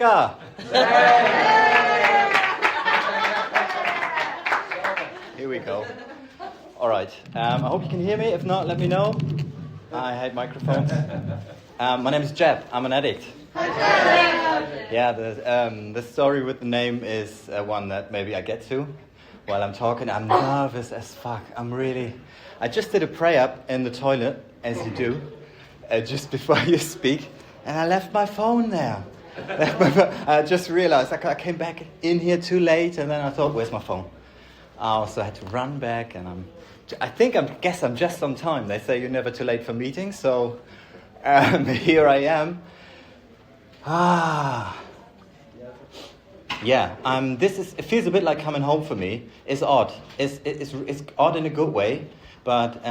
Ska! Here we go. All right. I hope you can hear me. If not, let me know. I hate microphones. My name is Jeb. I'm an addict. Yeah, the story with the name is one that maybe I get to while I'm talking. I'm nervous as fuck. I just did a pray-up in the toilet, as you do, just before you speak, and I left my phone there. I just realized I came back in here too late, and then I thought, where's my phone? I also had to run back, and I guess I'm just on time. They say you're never too late for meetings, so here I am. Yeah. It feels a bit like coming home for me. It's odd. It's odd in a good way, but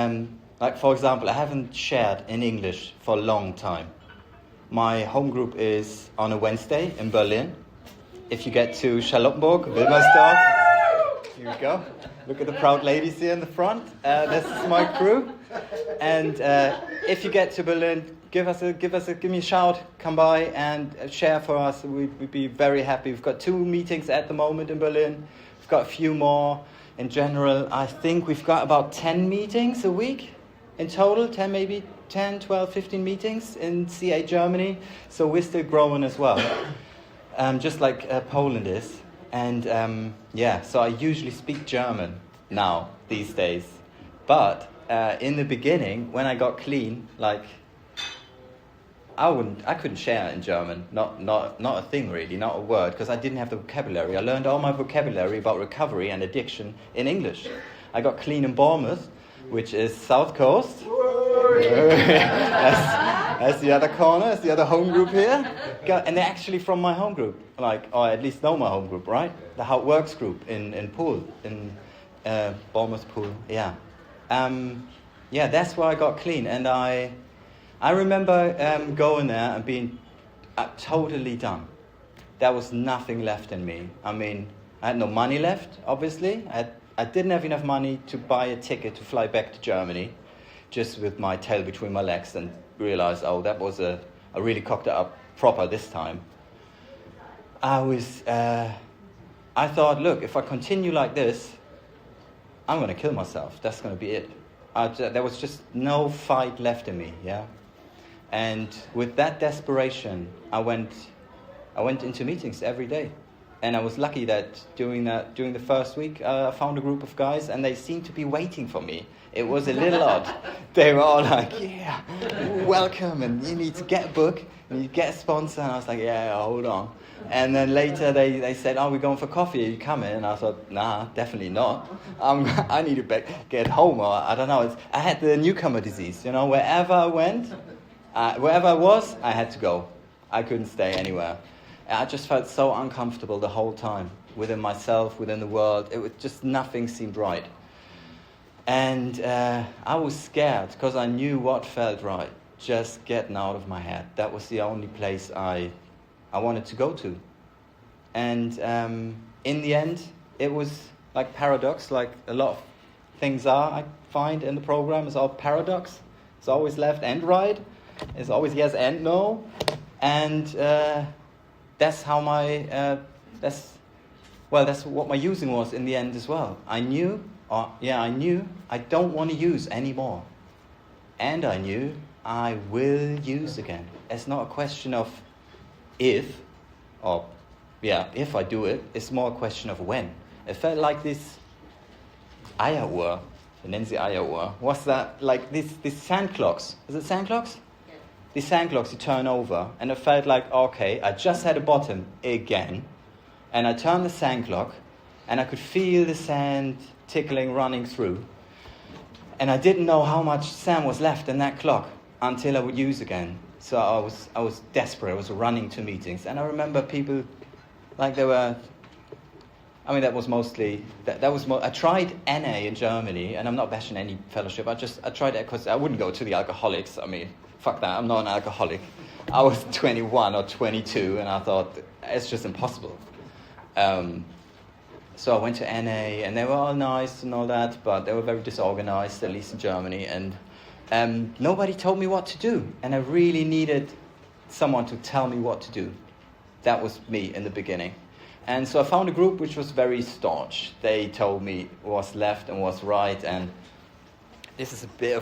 like for example, I haven't shared in English for a long time. My home group is on a Wednesday in Berlin. If you get to Charlottenburg, Wilmersdorf, here we go. Look at the proud ladies here in the front. This is my crew. And if you get to Berlin, give me a shout. Come by and share for us. We'd be very happy. We've got 2 meetings at the moment in Berlin. We've got a few more. In general, I think we've got about 10 meetings a week in total. 10, 12, 15 meetings in CA Germany. So we're still growing as well, just like Poland is. And so I usually speak German now, these days. But in the beginning, when I got clean, like, I couldn't share in German. Not a thing really, not a word, because I didn't have the vocabulary. I learned all my vocabulary about recovery and addiction in English. I got clean in Bournemouth, which is South Coast. That's the other corner, that's the other home group here. And they're actually from my home group, or at least know my home group, right? The How It Works group in Poole, in Bournemouth Poole, yeah. That's where I got clean. And I remember going there and being totally done. There was nothing left in me. I mean, I had no money left, obviously. I didn't have enough money to buy a ticket to fly back to Germany, just with my tail between my legs, and realized, that was I really cocked it up proper this time. I thought, look, if I continue like this, I'm going to kill myself. That's going to be it. There was just no fight left in me, yeah? And with that desperation, I went into meetings every day. And I was lucky that during the first week, I found a group of guys, and they seemed to be waiting for me. It was a little odd. They were all like, yeah, welcome, and you need to get a book, and you get a sponsor. And I was like, yeah, hold on. And then later they said, we're going for coffee, are you coming? And I thought, nah, definitely not. I need to get home, or I don't know. I had the newcomer disease, wherever I went, wherever I was, I had to go. I couldn't stay anywhere. I just felt so uncomfortable the whole time, within myself, within the world. It was just, nothing seemed right. And I was scared, because I knew what felt right, just getting out of my head. That was the only place I wanted to go to. And in the end, it was like paradox, like a lot of things are, I find, in the program. It's all paradox. It's always left and right. It's always yes and no. And that's how that's what my using was in the end as well. I knew I don't want to use anymore. And I knew I will use again. It's not a question of if I do it. It's more a question of when. It felt like this Eieruhr. Nennen Sie Eieruhr. What's that? Like these sand clocks. Is it sand clocks? These sand clocks, you turn over, and it felt like, okay, I just had a bottom again, and I turned the sand clock, and I could feel the sand tickling, running through, and I didn't know how much sand was left in that clock until I would use again. So I was desperate. I was running to meetings, and I remember people, like they were. I mean, that was mostly. I tried NA in Germany, and I'm not bashing any fellowship. I tried it because I wouldn't go to the alcoholics. I mean, fuck that. I'm not an alcoholic. I was 21 or 22, and I thought it's just impossible. So I went to NA, and they were all nice and all that, but they were very disorganized, at least in Germany, and nobody told me what to do, and I really needed someone to tell me what to do. That was me in the beginning. And so I found a group which was very staunch. They told me what's left and what's right, and this is a bit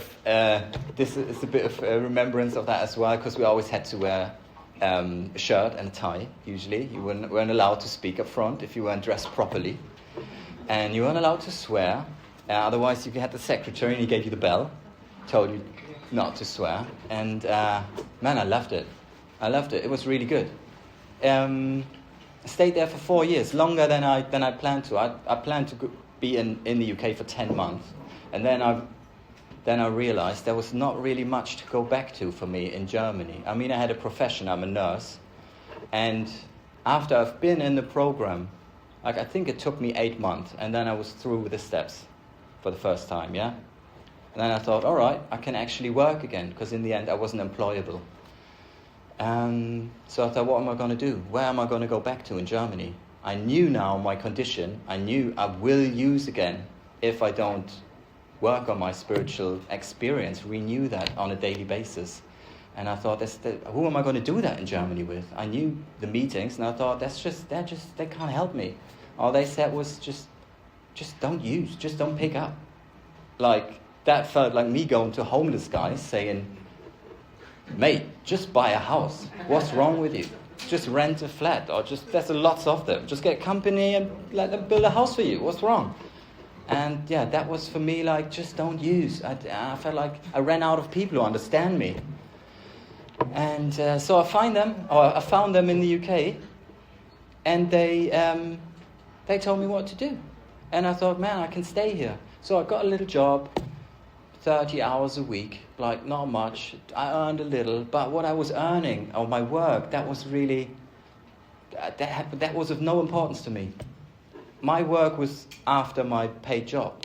of remembrance of that as well, because we always had to wear a shirt and a tie. Usually, you weren't allowed to speak up front if you weren't dressed properly, and you weren't allowed to swear. Otherwise, if you had the secretary and he gave you the bell, told you not to swear. And man, I loved it. It was really good. I stayed there for 4 years, longer than I planned to. I planned to be in the UK for 10 months, and then I realized there was not really much to go back to for me in Germany. I mean, I had a profession, I'm a nurse, and after I've been in the program, like I think it took me 8 months, and then I was through with the steps for the first time, yeah? And then I thought, all right, I can actually work again, because in the end I wasn't employable. So I thought, what am I going to do? Where am I going to go back to in Germany? I knew now my condition. I knew I will use again if I don't work on my spiritual experience, renew that on a daily basis. And I thought, who am I going to do that in Germany with? I knew the meetings, and I thought, they can't help me. All they said was just don't use, just don't pick up. Like, that felt like me going to homeless guys saying, mate, just buy a house. What's wrong with you? Just rent a flat, or there's lots of them. Just get a company and let them build a house for you. What's wrong? And yeah, that was for me like, just don't use. I felt like I ran out of people who understand me. And so I found them in the UK, and they told me what to do. And I thought, man, I can stay here. So I got a little job, 30 hours a week, like not much. I earned a little, but what I was earning, or my work, that was really, that was of no importance to me. My work was after my paid job.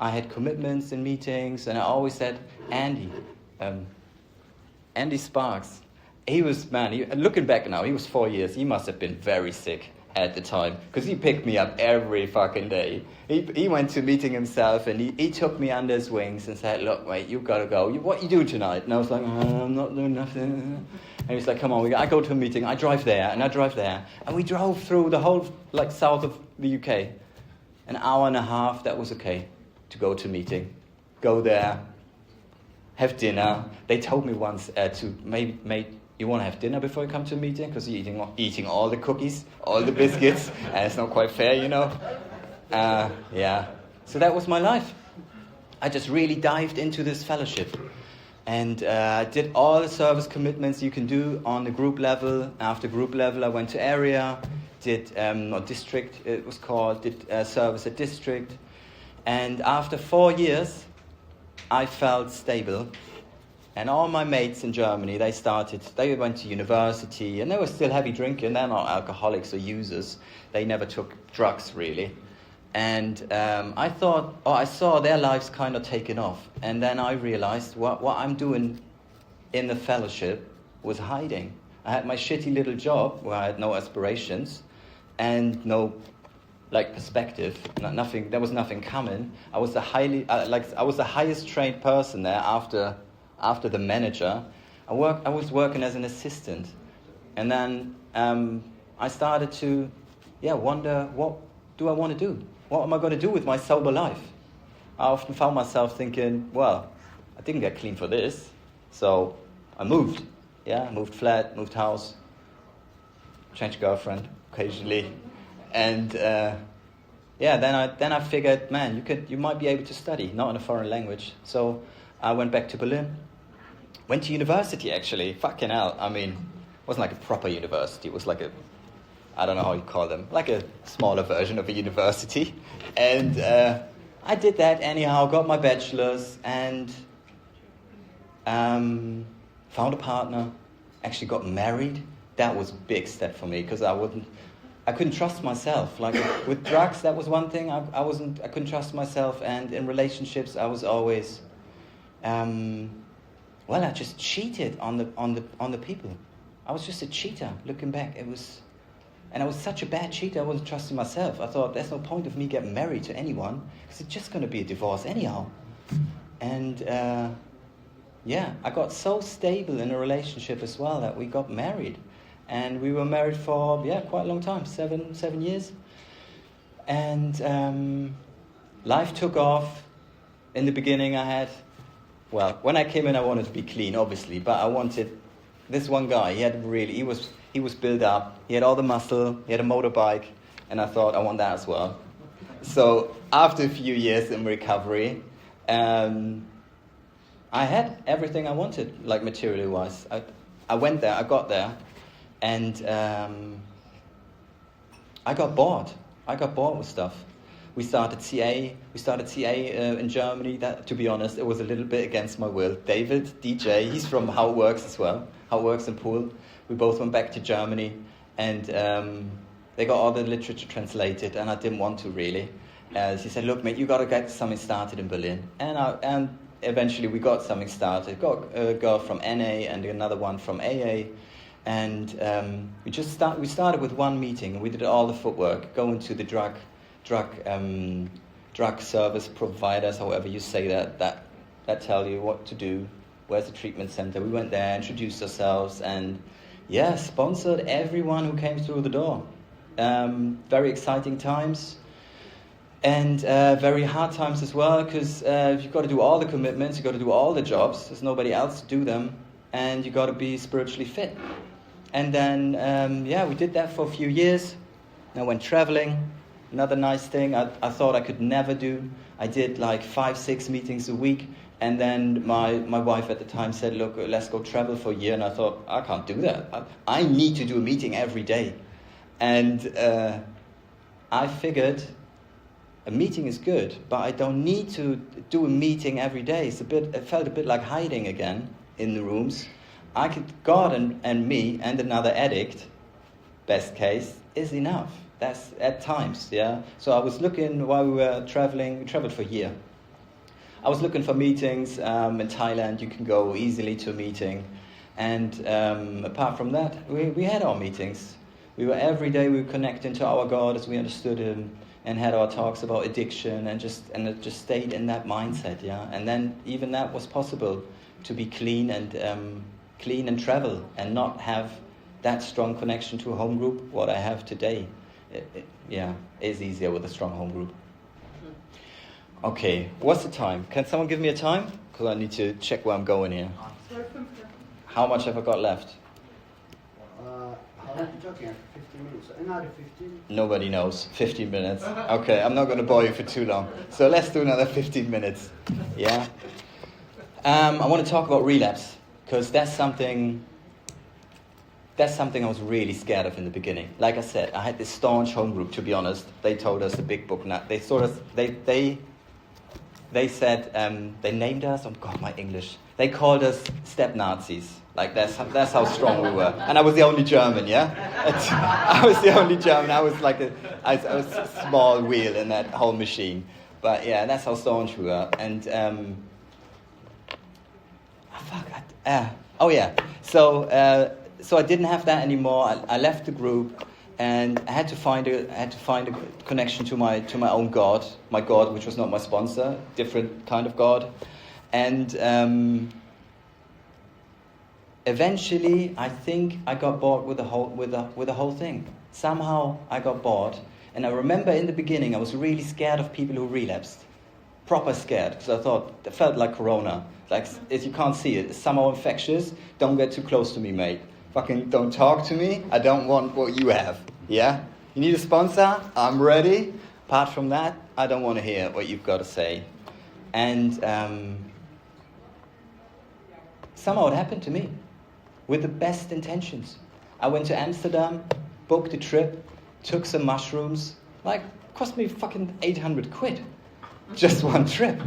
I had commitments in meetings, and I always said, Andy Sparks, looking back now, he was 4 years, he must have been very sick at the time, because he picked me up every fucking day. He went to a meeting himself, and he took me under his wings and said, look, mate, you've got to go. What you do tonight? And I was like, I'm not doing nothing. And he was like, come on, I go to a meeting, I drive there, and I drive there. And we drove through the whole, like, south of the UK. An hour and a half, that was okay, to go to a meeting. Go there, have dinner. They told me once mate, you want to have dinner before you come to a meeting? Because you're eating all the cookies, all the biscuits, and it's not quite fair, you know? Yeah. So that was my life. I just really dived into this fellowship. And I did all the service commitments you can do on the group level. After group level, I went to area, did district, it was called, did service at district. And after 4 years, I felt stable. And all my mates in Germany, they went to university, and they were still heavy drinking. They're not alcoholics or users. They never took drugs, really. And I saw their lives kind of taken off. And then I realized what I'm doing in the fellowship was hiding. I had my shitty little job where I had no aspirations and no perspective. Nothing. There was nothing coming. I was the highest trained person there after the manager. I was working as an assistant, and then I started to wonder, what do I want to do? What am I going to do with my sober life? I often found myself thinking, well, I didn't get clean for this, so I moved. Yeah, moved flat, moved house, changed girlfriend occasionally, and then I figured, man, you might be able to study, not in a foreign language. So I went back to Berlin. Went to university, actually. Fucking hell. I mean, it wasn't like a proper university. It was like I don't know how you call them, like a smaller version of a university. And I did that anyhow, got my bachelor's, and found a partner, actually got married. That was a big step for me, because I couldn't trust myself. Like with drugs, that was one thing. I couldn't trust myself, and in relationships, I was always... I just cheated on the people. I was just a cheater. Looking back, and I was such a bad cheater. I wasn't trusting myself. I thought there's no point of me getting married to anyone, because it's just going to be a divorce anyhow. And I got so stable in a relationship as well that we got married, And we were married for, quite a long time, seven years. And life took off. In the beginning when I came in, I wanted to be clean, obviously, but I wanted this one guy. He was built up. He had all the muscle. He had a motorbike, and I thought I want that as well. So after a few years in recovery, I had everything I wanted, like materially wise. I went there. I got there, and I got bored. I got bored with stuff. We started CA in Germany. That, to be honest, it was a little bit against my will. David, DJ, he's from How It Works as well. How It Works in Poole. We both went back to Germany, and they got all the literature translated, and I didn't want to really. She said, "Look, mate, you got to get something started in Berlin." And eventually we got something started. Got a girl from NA and another one from AA. And we started with one meeting, and we did all the footwork, going to the drug service providers, however you say that tell you what to do, where's the treatment center. We went there, introduced ourselves, and sponsored everyone who came through the door. Very exciting times, and very hard times as well, because you've got to do all the commitments, you've got to do all the jobs, there's nobody else to do them, and you've got to be spiritually fit. And then, we did that for a few years. I went traveling. Another nice thing I thought I could never do. I did like 5-6 meetings a week. And then my wife at the time said, "Look, let's go travel for a year." And I thought, I can't do that. I need to do a meeting every day. And I figured a meeting is good, but I don't need to do a meeting every day. It felt a bit like hiding again in the rooms. God and me and another addict, best case, is enough. That's at times, yeah. So I was looking while we were traveling. We traveled for a year. I was looking for meetings in Thailand. You can go easily to a meeting, and apart from that, we had our meetings. Every day we were connecting to our God as we understood Him, and had our talks about addiction, and it just stayed in that mindset, yeah. And then even that was possible, to be clean and travel and not have that strong connection to a home group. What I have today, is easier with a strong home group. Okay, what's the time? Can someone give me a time? Because I need to check where I'm going here. How much have I got left? How long are you talking? 15 minutes. Another 15? Nobody knows. 15 minutes. Okay, I'm not going to bore you for too long. So let's do another 15 minutes. Yeah. I want to talk about relapse, because that's something I was really scared of in the beginning. Like I said, I had this staunch home group, to be honest. They told us the big book. They said, they named us, oh God, my English. They called us step Nazis. Like that's how strong we were. And I was the only German, yeah? I was the only German. I was like I was a small wheel in that whole machine. But yeah, that's how staunch we were. And, So I didn't have that anymore. I left the group, and I had to find a connection to my own God, my God, which was not my sponsor, different kind of God, and eventually I think I got bored with the whole thing. Somehow I got bored, and I remember in the beginning I was really scared of people who relapsed, proper scared, because I thought it felt like Corona. Like, if you can't see it, it's somehow infectious. Don't get too close to me, mate. Fucking don't talk to me. I don't want what you have. Yeah? You need a sponsor? I'm ready. Apart from that, I don't want to hear what you've got to say. And somehow it happened to me, with the best intentions. I went to Amsterdam, booked a trip, took some mushrooms. Like, cost me fucking 800 quid. Just one trip.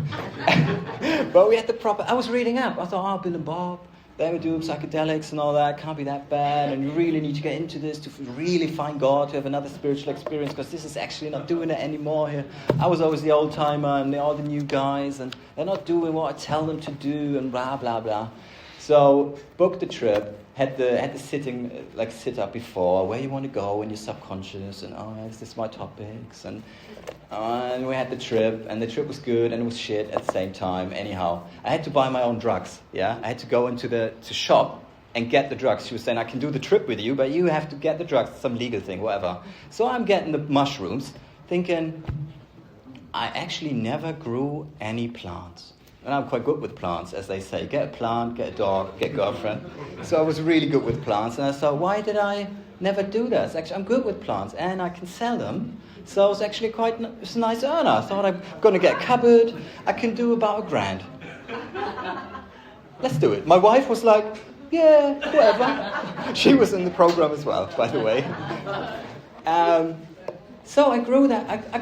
But we had I was reading up. I thought, Bill and Bob, they were doing psychedelics and all that. Can't be that bad. And you really need to get into this to really find God, to have another spiritual experience, because this is actually not doing it anymore here. I was always the old timer and all the new guys, and they're not doing what I tell them to do, and blah, blah, blah. So booked the trip, had the sit up before, where you want to go in your subconscious, and is this my topics, and we had the trip, and the trip was good, and it was shit at the same time. Anyhow, I had to buy my own drugs. Yeah, I had to go into to shop and get the drugs. She was saying, I can do the trip with you, but you have to get the drugs, some legal thing, whatever. So I'm getting the mushrooms, thinking, I actually never grew any plants. And I'm quite good with plants, as they say. Get a plant, get a dog, get a girlfriend. So I was really good with plants. And I thought, why did I never do that? Actually, I'm good with plants, and I can sell them. So I was actually it's a nice earner. I thought, I'm going to get a cupboard. I can do about $1,000. Let's do it. My wife was like, yeah, whatever. She was in the program as well, by the way. So I grew that. I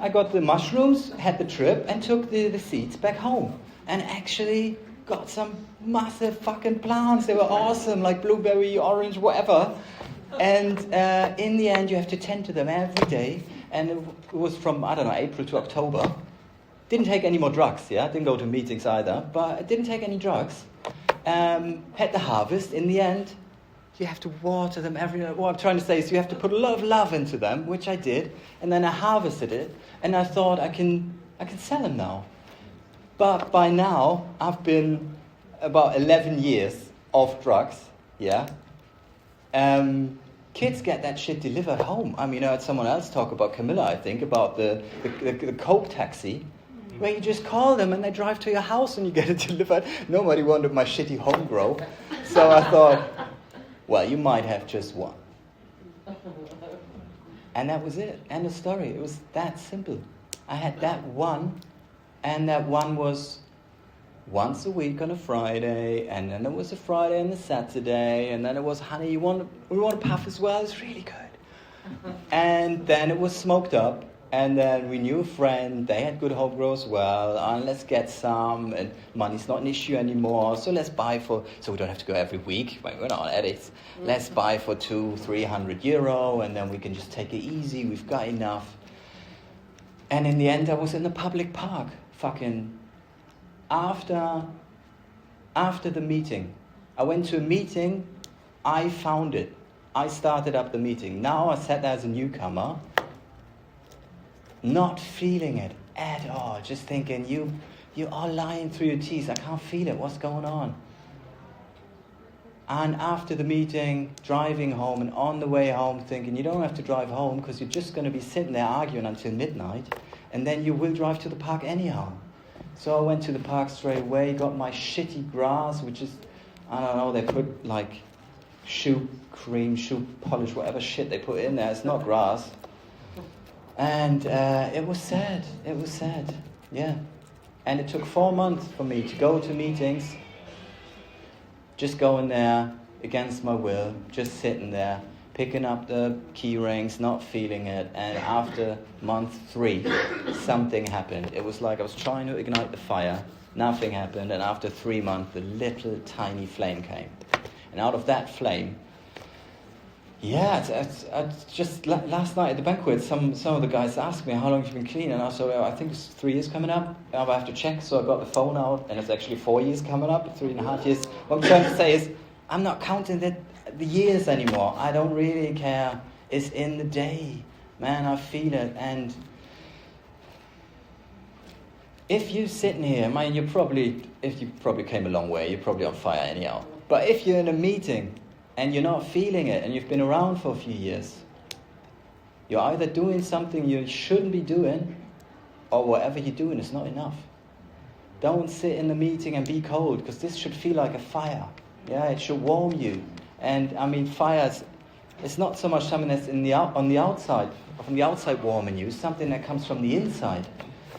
got the mushrooms, had the trip, and took the seeds back home. And actually got some massive fucking plants. They were awesome, like blueberry, orange, whatever. And in the end, you have to tend to them every day. And it was from, I don't know, April to October. Didn't take any more drugs, yeah? Didn't go to meetings either. But I didn't take any drugs. Had the harvest. In the end, you have to water them every day. What I'm trying to say is you have to put a lot of love into them, which I did. And then I harvested it. And I thought, I can sell them now. But by now, I've been about 11 years off drugs, yeah? Kids get that shit delivered home. I mean, I heard someone else talk about Camilla, I think, about the Coke taxi, where you just call them and they drive to your house and you get it delivered. Nobody wanted my shitty home grow. So I thought, well, you might have just one. And that was it. End of story. It was that simple. I had that one, and that one was once a week on a Friday, and then it was a Friday and a Saturday, and then it was, honey, we want a puff as well? It's really good. And then it was smoked up, and then we knew a friend, they had good home grow as well, and let's get some, and money's not an issue anymore, so let's buy so we don't have to go every week, we're not addicts, let's buy for €200-300, and then we can just take it easy, we've got enough. And in the end, I was in the public park, fucking after the meeting. I went to a meeting, I found it. I started up the meeting. Now I sat there as a newcomer, not feeling it at all, just thinking, you are lying through your teeth, I can't feel it, what's going on? And after the meeting, driving home, and on the way home thinking, you don't have to drive home because you're just going to be sitting there arguing until midnight, and then you will drive to the park anyhow. So I went to the park straight away, got my shitty grass, which is, I don't know, they put like shoe cream, shoe polish, whatever shit they put in there. It's not grass. And it was sad. It was sad. Yeah. And it took 4 months for me to go to meetings, just going there against my will, just sitting there, picking up the key rings, not feeling it, and after month 3, something happened. It was like I was trying to ignite the fire, nothing happened, and after 3 months, the little tiny flame came. And out of that flame, it's just last night at the banquet, some of the guys asked me, how long have you been clean? And I said, well, I think it's 3 years coming up. I have to check, so I got the phone out, and it's actually 4 years coming up, 3.5 years. What I'm trying to say is, I'm not counting the years anymore. I don't really care. It's in the day. Man, I feel it. And if you're sitting here, man, if you probably came a long way, you're probably on fire anyhow. But if you're in a meeting and you're not feeling it and you've been around for a few years, you're either doing something you shouldn't be doing, or whatever you're doing is not enough. Don't sit in the meeting and be cold, because this should feel like a fire. Yeah, it should warm you. And I mean, fires, it's not so much something that's on the outside, from the outside warming you, it's something that comes from the inside.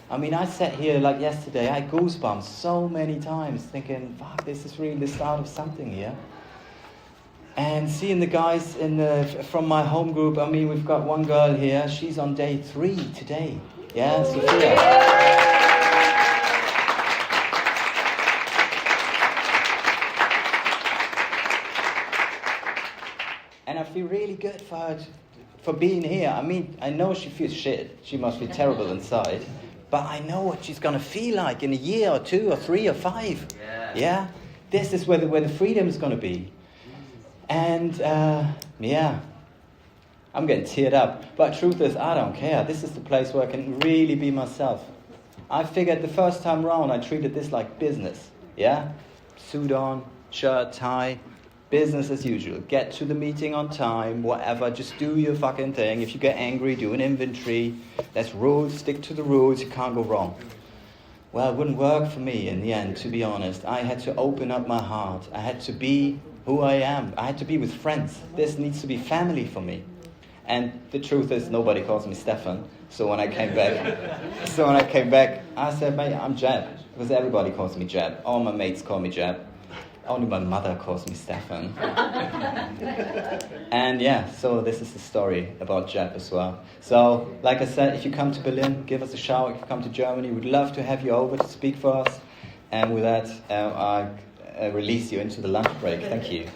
I mean, I sat here like yesterday, I had goosebumps so many times, thinking, fuck, this is really the start of something here. And seeing the guys from my home group, I mean, we've got one girl here, she's on day 3 today. Yeah, Sophia. And I feel really good for her, for being here. I mean, I know she feels shit. She must feel terrible inside. But I know what she's going to feel like in a year or 2 or 3 or 5. Yeah? This is where the freedom is going to be. And, I'm getting teared up. But truth is, I don't care. This is the place where I can really be myself. I figured the first time round, I treated this like business. Yeah? Suit on, shirt, tie, Business as usual. Get to the meeting on time, whatever. Just do your fucking thing. If you get angry, do an inventory. There's rules. Stick to the rules. You can't go wrong. Well, it wouldn't work for me in the end, to be honest. I had to open up my heart. I had to be who I am. I had to be with friends. This needs to be family for me. And the truth is, nobody calls me Stefan. So when I came back, I said, mate, I'm Jeb. Because everybody calls me Jeb. All my mates call me Jeb. Only my mother calls me Stefan. And yeah, so this is the story about Jeb as well. So, like I said, if you come to Berlin, give us a shout. If you come to Germany, we'd love to have you over to speak for us. And with that, I release you into the lunch break. Thank you.